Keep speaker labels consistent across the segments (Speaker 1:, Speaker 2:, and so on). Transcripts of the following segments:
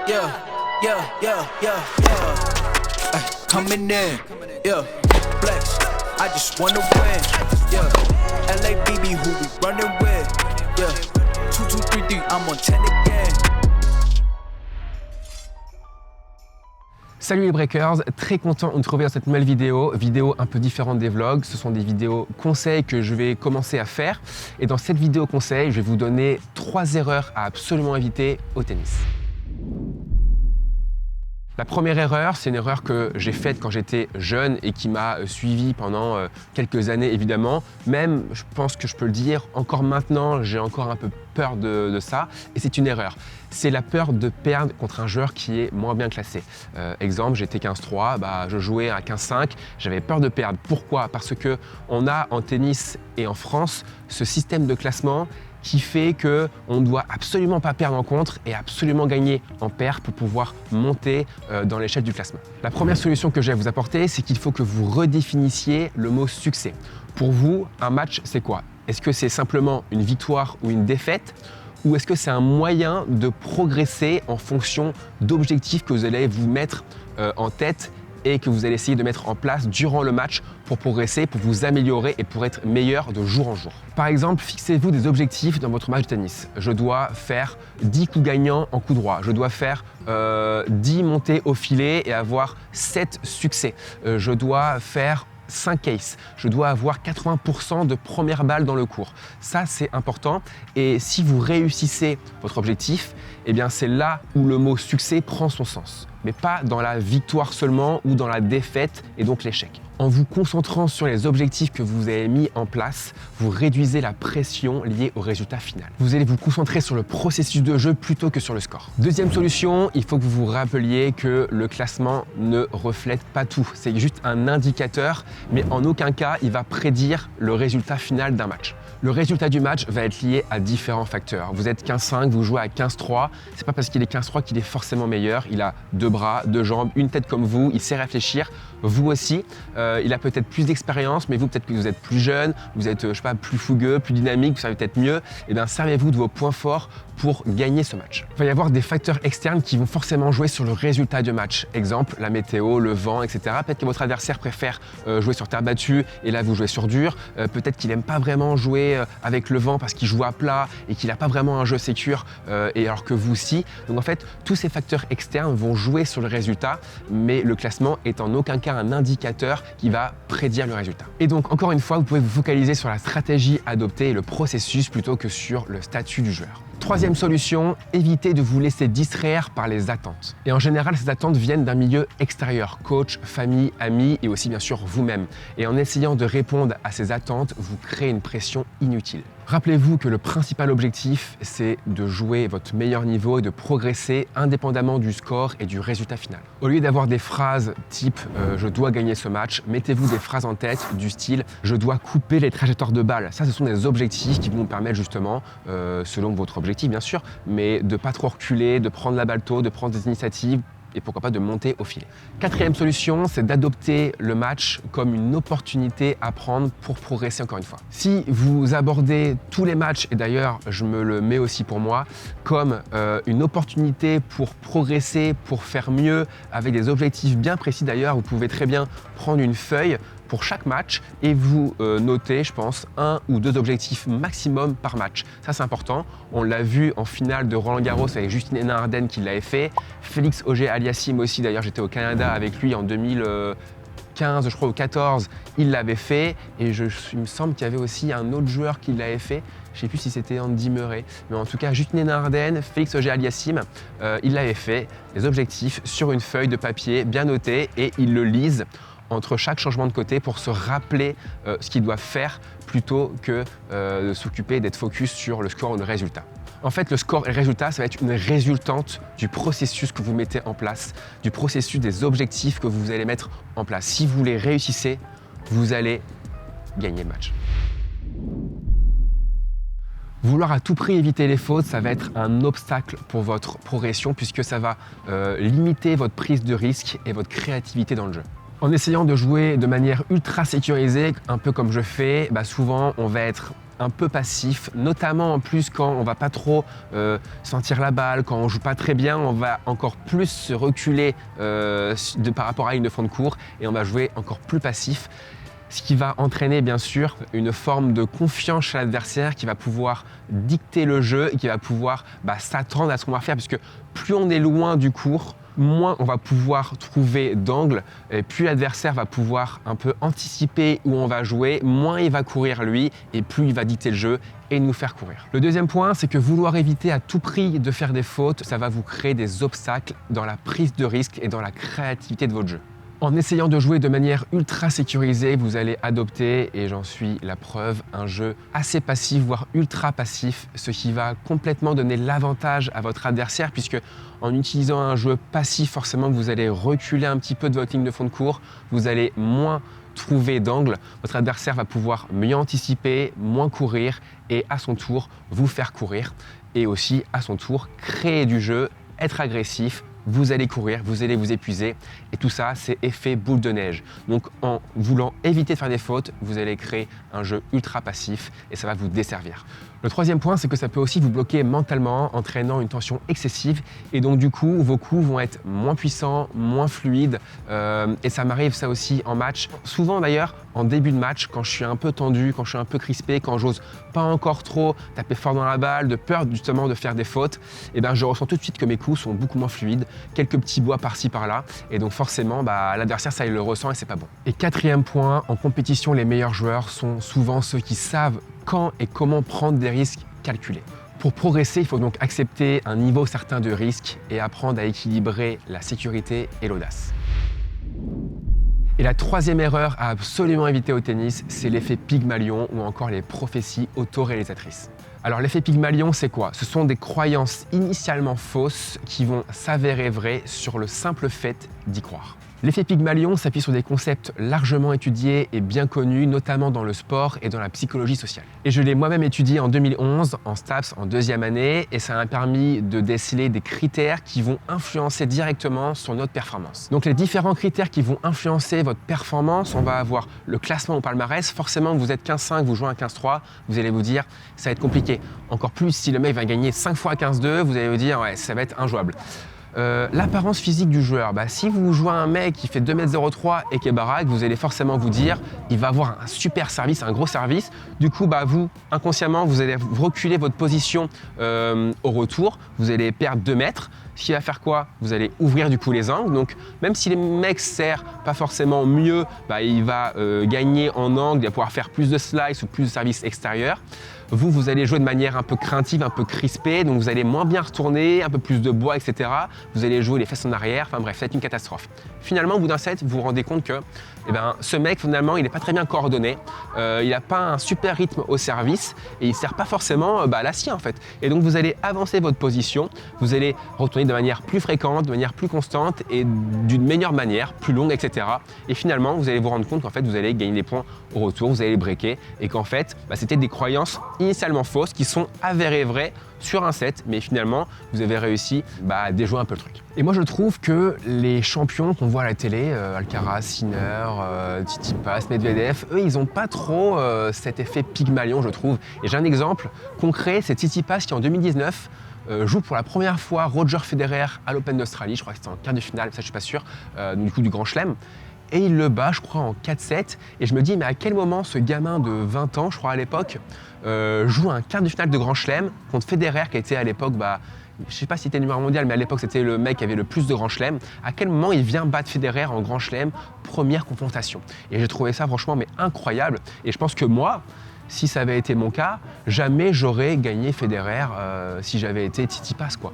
Speaker 1: yeah, yeah, yeah, yeah, yeah. Ay, coming in, yeah, flex. I just wanna win, yeah. LABB, who we running with, yeah. 2, 2, 3, 3, I'm on 10 again.
Speaker 2: Salut les breakers, très content de vous retrouver dans cette nouvelle vidéo un peu différente des vlogs. Ce sont des vidéos conseils que je vais commencer à faire. Et dans cette vidéo conseil, je vais vous donner 3 erreurs à absolument éviter au tennis. La première erreur, c'est une erreur que j'ai faite quand j'étais jeune et qui m'a suivi pendant quelques années évidemment. Même, je pense que je peux le dire, encore maintenant, j'ai encore un peu peur de ça et c'est une erreur. C'est la peur de perdre contre un joueur qui est moins bien classé. Exemple, j'étais 15-3, je jouais à 15-5, j'avais peur de perdre. Pourquoi? Parce qu'on a en tennis et en France ce système de classement qui fait qu'on ne doit absolument pas perdre en contre et absolument gagner en paire pour pouvoir monter dans l'échelle du classement. La première solution que j'ai à vous apporter, c'est qu'il faut que vous redéfinissiez le mot succès. Pour vous, un match, c'est quoi? Est-ce que c'est simplement une victoire ou une défaite? Ou est-ce que c'est un moyen de progresser en fonction d'objectifs que vous allez vous mettre en tête et que vous allez essayer de mettre en place durant le match pour progresser, pour vous améliorer et pour être meilleur de jour en jour. Par exemple, fixez-vous des objectifs dans votre match de tennis. Je dois faire 10 coups gagnants en coup droit. Je dois faire 10 montées au filet et avoir 7 succès. Je dois faire 5 aces, je dois avoir 80% de première balle dans le cours. Ça, c'est important. Et si vous réussissez votre objectif, eh bien, c'est là où le mot succès prend son sens. Mais pas dans la victoire seulement ou dans la défaite et donc l'échec. En vous concentrant sur les objectifs que vous avez mis en place, vous réduisez la pression liée au résultat final. Vous allez vous concentrer sur le processus de jeu plutôt que sur le score. Deuxième solution, il faut que vous vous rappeliez que le classement ne reflète pas tout. C'est juste un indicateur, mais en aucun cas, il va prédire le résultat final d'un match. Le résultat du match va être lié à différents facteurs. Vous êtes 15-5, vous jouez à 15-3. C'est pas parce qu'il est 15-3 qu'il est forcément meilleur. Il a 2 bras, 2 jambes, une tête comme vous. Il sait réfléchir. Vous aussi. Il a peut-être plus d'expérience, mais vous, peut-être que vous êtes plus jeune, vous êtes, plus fougueux, plus dynamique, vous savez peut-être mieux. Eh bien, servez-vous de vos points forts pour gagner ce match. Il va y avoir des facteurs externes qui vont forcément jouer sur le résultat du match. Exemple, la météo, le vent, etc. Peut-être que votre adversaire préfère jouer sur terre battue et là vous jouez sur dur. Peut-être qu'il n'aime pas vraiment jouer avec le vent parce qu'il joue à plat et qu'il n'a pas vraiment un jeu sécure et alors que vous si. Donc en fait, tous ces facteurs externes vont jouer sur le résultat, mais le classement est en aucun cas un indicateur qui va prédire le résultat. Et donc encore une fois, vous pouvez vous focaliser sur la stratégie adoptée et le processus plutôt que sur le statut du joueur. Troisième solution, évitez de vous laisser distraire par les attentes. Et en général, ces attentes viennent d'un milieu extérieur, coach, famille, amis et aussi bien sûr vous-même. Et en essayant de répondre à ces attentes, vous créez une pression inutile. Rappelez-vous que le principal objectif, c'est de jouer votre meilleur niveau et de progresser indépendamment du score et du résultat final. Au lieu d'avoir des phrases type « je dois gagner ce match », mettez-vous des phrases en tête du style « je dois couper les trajectoires de balles ». Ça, ce sont des objectifs qui vont vous permettre justement, selon votre objectif bien sûr, mais de ne pas trop reculer, de prendre la balle tôt, de prendre des initiatives, et pourquoi pas de monter au filet. Quatrième solution, c'est d'adopter le match comme une opportunité à prendre pour progresser encore une fois. Si vous abordez tous les matchs, et d'ailleurs je me le mets aussi pour moi, comme une opportunité pour progresser, pour faire mieux, avec des objectifs bien précis d'ailleurs, vous pouvez très bien prendre une feuille pour chaque match et vous notez, je pense, 1 ou 2 objectifs maximum par match. Ça, c'est important. On l'a vu en finale de Roland Garros avec Justine Hénin-Ardenne qui l'avait fait. Félix Auger-Aliassime aussi, d'ailleurs, j'étais au Canada avec lui en 2015, je crois, ou 14, il l'avait fait. Et il me semble qu'il y avait aussi un autre joueur qui l'avait fait. Je ne sais plus si c'était Andy Murray, mais en tout cas, Justine Hénin-Ardenne, Félix Auger-Aliassime, il l'avait fait. Les objectifs sur une feuille de papier bien notée et ils le lisent entre chaque changement de côté pour se rappeler ce qu'ils doivent faire plutôt que de s'occuper d'être focus sur le score ou le résultat. En fait, le score et le résultat, ça va être une résultante du processus que vous mettez en place, du processus des objectifs que vous allez mettre en place. Si vous les réussissez, vous allez gagner le match. Vouloir à tout prix éviter les fautes, ça va être un obstacle pour votre progression puisque ça va limiter votre prise de risque et votre créativité dans le jeu. En essayant de jouer de manière ultra sécurisée, un peu comme je fais, souvent on va être un peu passif, notamment en plus quand on va pas trop sentir la balle, quand on joue pas très bien, on va encore plus se reculer par rapport à la ligne de fond de court et on va jouer encore plus passif. Ce qui va entraîner bien sûr une forme de confiance chez l'adversaire qui va pouvoir dicter le jeu et qui va pouvoir s'attendre à ce qu'on va faire, puisque plus on est loin du court, moins on va pouvoir trouver d'angle, et plus l'adversaire va pouvoir un peu anticiper où on va jouer, moins il va courir lui et plus il va dicter le jeu et nous faire courir. Le deuxième point, c'est que vouloir éviter à tout prix de faire des fautes, ça va vous créer des obstacles dans la prise de risque et dans la créativité de votre jeu. En essayant de jouer de manière ultra sécurisée, vous allez adopter, et j'en suis la preuve, un jeu assez passif, voire ultra passif, ce qui va complètement donner l'avantage à votre adversaire, puisque en utilisant un jeu passif, forcément vous allez reculer un petit peu de votre ligne de fond de court, vous allez moins trouver d'angle, votre adversaire va pouvoir mieux anticiper, moins courir, et à son tour vous faire courir, et aussi à son tour créer du jeu, être agressif. Vous allez courir, vous allez vous épuiser et tout ça, c'est effet boule de neige. Donc en voulant éviter de faire des fautes, vous allez créer un jeu ultra passif et ça va vous desservir. Le troisième point, c'est que ça peut aussi vous bloquer mentalement, entraînant une tension excessive et donc du coup, vos coups vont être moins puissants, moins fluides et ça m'arrive ça aussi en match. Souvent d'ailleurs, en début de match, quand je suis un peu tendu, quand je suis un peu crispé, quand j'ose pas encore trop taper fort dans la balle, de peur justement de faire des fautes, et je ressens tout de suite que mes coups sont beaucoup moins fluides, quelques petits bois par-ci par-là et donc forcément l'adversaire ça il le ressent et c'est pas bon. Et quatrième point, en compétition les meilleurs joueurs sont souvent ceux qui savent quand et comment prendre des risques calculés. Pour progresser, il faut donc accepter un niveau certain de risque et apprendre à équilibrer la sécurité et l'audace. Et la troisième erreur à absolument éviter au tennis, c'est l'effet Pygmalion ou encore les prophéties autoréalisatrices. Alors l'effet Pygmalion, c'est quoi? Ce sont des croyances initialement fausses qui vont s'avérer vraies sur le simple fait d'y croire. L'effet Pygmalion s'appuie sur des concepts largement étudiés et bien connus, notamment dans le sport et dans la psychologie sociale. Et je l'ai moi-même étudié en 2011, en STAPS, en deuxième année, et ça m'a permis de déceler des critères qui vont influencer directement sur notre performance. Donc les différents critères qui vont influencer votre performance, on va avoir le classement au palmarès. Forcément, vous êtes 15-5, vous jouez un 15-3, vous allez vous dire, ça va être compliqué. Encore plus, si le mec va gagner 5 fois 15-2, vous allez vous dire, ouais, ça va être injouable. L'apparence physique du joueur, si vous jouez un mec qui fait 2,03 m et qui est baraque, vous allez forcément vous dire il va avoir un super service, un gros service. Du coup, vous, inconsciemment, vous allez reculer votre position au retour, vous allez perdre 2 mètres. Ce qui va faire quoi? Vous allez ouvrir du coup les angles. Donc même si les mecs serrent pas forcément mieux, il va gagner en angle, il va pouvoir faire plus de slice ou plus de services extérieurs. Vous allez jouer de manière un peu craintive, un peu crispée, donc vous allez moins bien retourner, un peu plus de bois, etc. Vous allez jouer les fesses en arrière, enfin bref, c'est une catastrophe. Finalement, au bout d'un set, vous vous rendez compte que ce mec, finalement, il n'est pas très bien coordonné, il n'a pas un super rythme au service et il ne sert pas forcément à l'acier en fait. Et donc vous allez avancer votre position, vous allez retourner de manière plus fréquente, de manière plus constante et d'une meilleure manière, plus longue, etc. Et finalement, vous allez vous rendre compte qu'en fait, vous allez gagner des points au retour, vous allez les breaker et qu'en fait, c'était des croyances initialement fausses qui sont avérées vraies sur un set, mais finalement, vous avez réussi à déjouer un peu le truc. Et moi, je trouve que les champions qu'on voit à la télé, Alcaraz, Sinner, Tsitsipas, Medvedev, eux, ils n'ont pas trop cet effet Pygmalion, je trouve. Et j'ai un exemple concret, c'est Tsitsipas qui, en 2019, joue pour la première fois Roger Federer à l'Open d'Australie. Je crois que c'était en quart de finale, ça je suis pas sûr, du coup du Grand Chelem. Et il le bat, je crois, en 4-7. Et je me dis, mais à quel moment ce gamin de 20 ans, je crois à l'époque, joue un quart de finale de Grand Chelem contre Federer, qui était à l'époque, je sais pas si c'était numéro mondial, mais à l'époque c'était le mec qui avait le plus de Grand Chelem. À quel moment il vient battre Federer en Grand Chelem, première confrontation? Et j'ai trouvé ça franchement incroyable. Et je pense que moi, si ça avait été mon cas, jamais j'aurais gagné Federer si j'avais été Tsitsipas, quoi.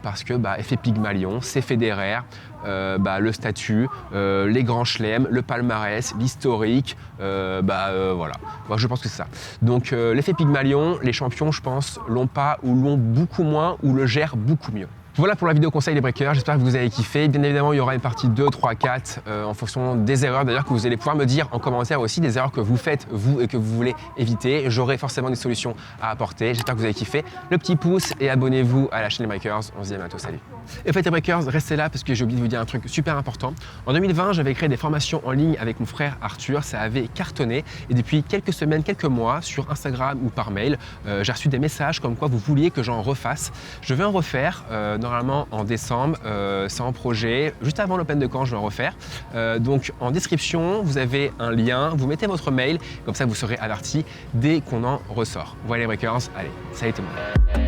Speaker 2: Parce que effet Pygmalion, c'est Federer, le statut, les grands chelems, le palmarès, l'historique, voilà. Moi, je pense que c'est ça. Donc l'effet Pygmalion, les champions, je pense, l'ont pas ou l'ont beaucoup moins ou le gèrent beaucoup mieux. Voilà pour la vidéo conseil des breakers, j'espère que vous avez kiffé. Bien évidemment, il y aura une partie 2, 3, 4 en fonction des erreurs d'ailleurs que vous allez pouvoir me dire en commentaire aussi, des erreurs que vous faites vous et que vous voulez éviter. J'aurai forcément des solutions à apporter. J'espère que vous avez kiffé. Le petit pouce et abonnez-vous à la chaîne des breakers. On se dit à bientôt, salut. Et en fait les breakers, restez là parce que j'ai oublié de vous dire un truc super important. En 2020, j'avais créé des formations en ligne avec mon frère Arthur, ça avait cartonné et depuis quelques semaines, quelques mois, sur Instagram ou par mail, j'ai reçu des messages comme quoi vous vouliez que j'en refasse. Je vais en refaire normalement en décembre, c'est en projet, juste avant l'Open de Caen, je vais en refaire. Donc en description, vous avez un lien, vous mettez votre mail, comme ça vous serez averti dès qu'on en ressort. Voilà les breakers, allez, salut tout le monde.